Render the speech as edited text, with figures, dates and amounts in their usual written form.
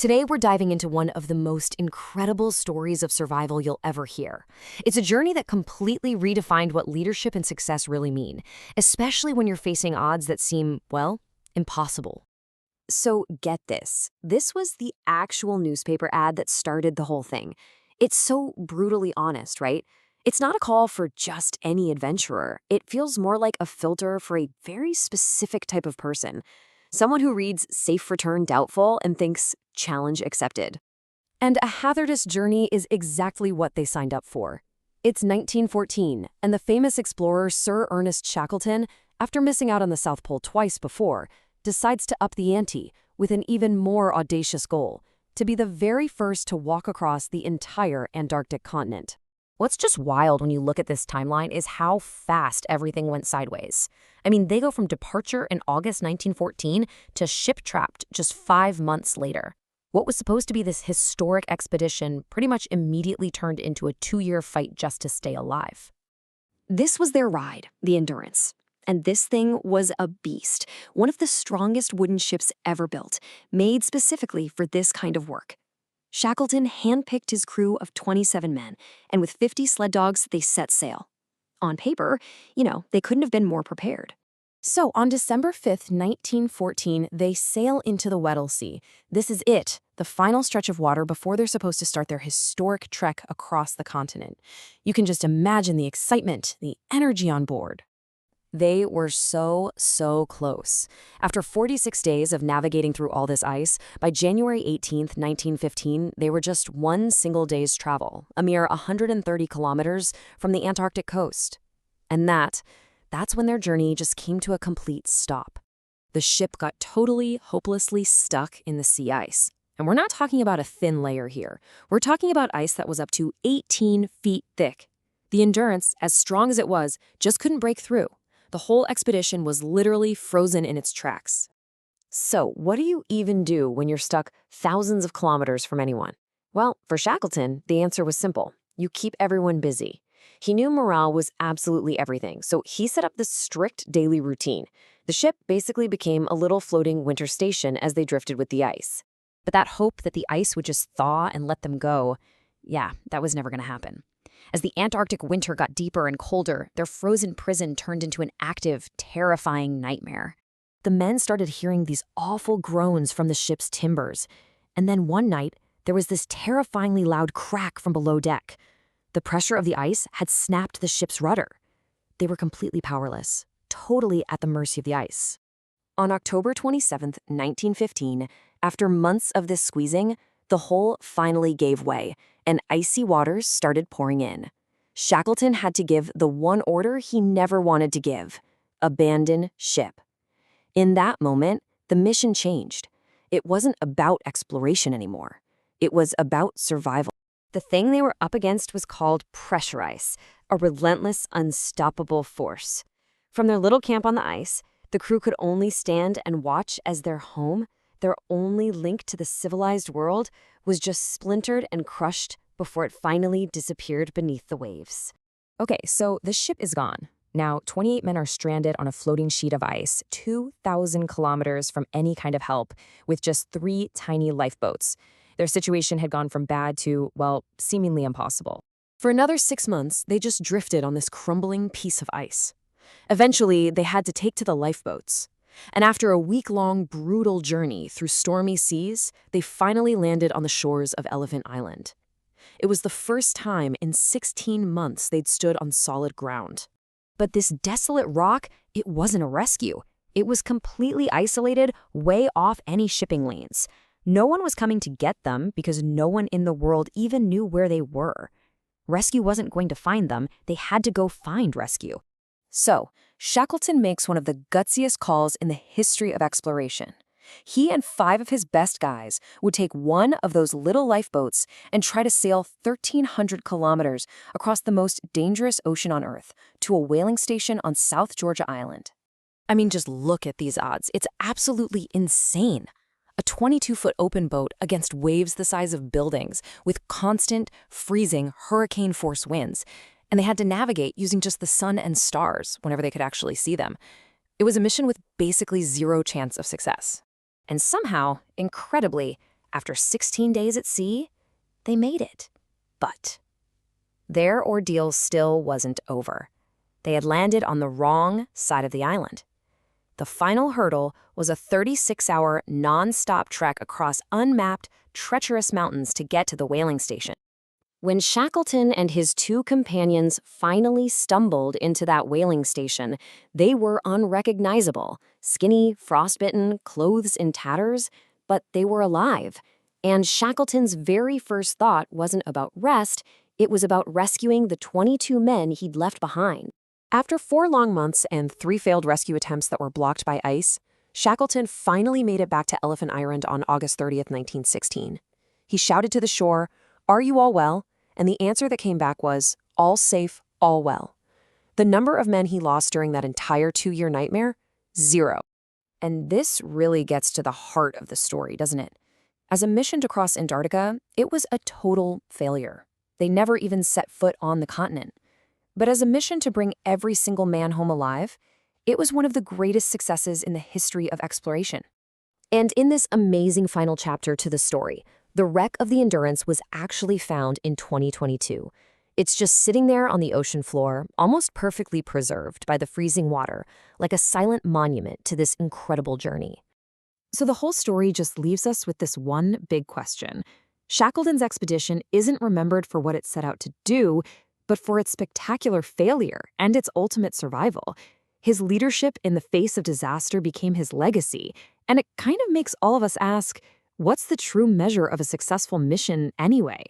Today, we're diving into one of the most incredible stories of survival you'll ever hear. It's a journey that completely redefined what leadership and success really mean, especially when you're facing odds that seem, well, impossible. So get this. This was the actual newspaper ad that started the whole thing. It's so brutally honest, right? It's not a call for just any adventurer. It feels more like a filter for a very specific type of person. Someone who reads Safe Return Doubtful and thinks challenge accepted. And a hazardous journey is exactly what they signed up for. It's 1914, and the famous explorer Sir Ernest Shackleton, after missing out on the South Pole twice before, decides to up the ante with an even more audacious goal: to be the very first to walk across the entire Antarctic continent. What's just wild when you look at this timeline is how fast everything went sideways. I mean, they go from departure in August 1914 to ship-trapped just 5 months later. What was supposed to be this historic expedition pretty much immediately turned into a 2-year fight just to stay alive. This was their ride, the Endurance. And this thing was a beast, one of the strongest wooden ships ever built, made specifically for this kind of work. Shackleton handpicked his crew of 27 men, and with 50 sled dogs, they set sail. On paper, they couldn't have been more prepared. So on December 5th, 1914, they sail into the Weddell Sea. This is it, the final stretch of water before they're supposed to start their historic trek across the continent. You can just imagine the excitement, the energy on board. They were so close. After 46 days of navigating through all this ice, by January 18th, 1915, they were just one single day's travel, a mere 130 kilometers from the Antarctic coast. And that's when their journey just came to a complete stop. The ship got totally, hopelessly stuck in the sea ice. And we're not talking about a thin layer here. We're talking about ice that was up to 18 feet thick. The Endurance, as strong as it was, just couldn't break through. The whole expedition was literally frozen in its tracks. So, what do you even do when you're stuck thousands of kilometers from anyone? Well, for Shackleton, the answer was simple. You keep everyone busy. He knew morale was absolutely everything, so he set up this strict daily routine. The ship basically became a little floating winter station as they drifted with the ice. But that hope that the ice would just thaw and let them go, that was never going to happen. As the Antarctic winter got deeper and colder, their frozen prison turned into an active, terrifying nightmare. The men started hearing these awful groans from the ship's timbers. And then one night, there was this terrifyingly loud crack from below deck. The pressure of the ice had snapped the ship's rudder. They were completely powerless, totally at the mercy of the ice. On October 27th, 1915, after months of this squeezing, the hull finally gave way, and icy waters started pouring in. Shackleton had to give the one order he never wanted to give: abandon ship. In that moment, the mission changed. It wasn't about exploration anymore. It was about survival. The thing they were up against was called pressure ice, a relentless, unstoppable force. From their little camp on the ice, the crew could only stand and watch as their home, their only link to the civilized world, was just splintered and crushed before it finally disappeared beneath the waves. Okay, so the ship is gone. Now, 28 men are stranded on a floating sheet of ice, 2,000 kilometers from any kind of help, with just 3 tiny lifeboats. Their situation had gone from bad to, well, seemingly impossible. For another 6 months, they just drifted on this crumbling piece of ice. Eventually, they had to take to the lifeboats. And after a week-long, brutal journey through stormy seas, they finally landed on the shores of Elephant Island. It was the first time in 16 months they'd stood on solid ground. But this desolate rock, it wasn't a rescue. It was completely isolated, way off any shipping lanes. No one was coming to get them because no one in the world even knew where they were. Rescue wasn't going to find them. They had to go find rescue. So, Shackleton makes one of the gutsiest calls in the history of exploration. He and 5 of his best guys would take one of those little lifeboats and try to sail 1,300 kilometers across the most dangerous ocean on Earth to a whaling station on South Georgia Island. I mean, just look at these odds. It's absolutely insane. A 22-foot open boat against waves the size of buildings with constant, freezing, hurricane-force winds. And they had to navigate using just the sun and stars whenever they could actually see them. It was a mission with basically zero chance of success. And somehow, incredibly, After 16 days at sea, they made it. But their ordeal still wasn't over. They had landed on the wrong side of the island. The final hurdle was a 36-hour non-stop trek across unmapped, treacherous mountains to get to the whaling station. When Shackleton and his two companions finally stumbled into that whaling station, they were unrecognizable, skinny, frostbitten, clothes in tatters, but they were alive. And Shackleton's very first thought wasn't about rest, it was about rescuing the 22 men he'd left behind. After 4 long months and 3 failed rescue attempts that were blocked by ice, Shackleton finally made it back to Elephant Island on August 30th, 1916. He shouted to the shore, "Are you all well?" And the answer that came back was, "All safe, all well." The number of men he lost during that entire 2-year nightmare? 0. And this really gets to the heart of the story, doesn't it? As a mission to cross Antarctica, it was a total failure. They never even set foot on the continent. But as a mission to bring every single man home alive, it was one of the greatest successes in the history of exploration. And in this amazing final chapter to the story, the wreck of the Endurance was actually found in 2022. It's just sitting there on the ocean floor, almost perfectly preserved by the freezing water, like a silent monument to this incredible journey. So the whole story just leaves us with this one big question. Shackleton's expedition isn't remembered for what it set out to do, but for its spectacular failure and its ultimate survival. His leadership in the face of disaster became his legacy, and it kind of makes all of us ask, what's the true measure of a successful mission anyway?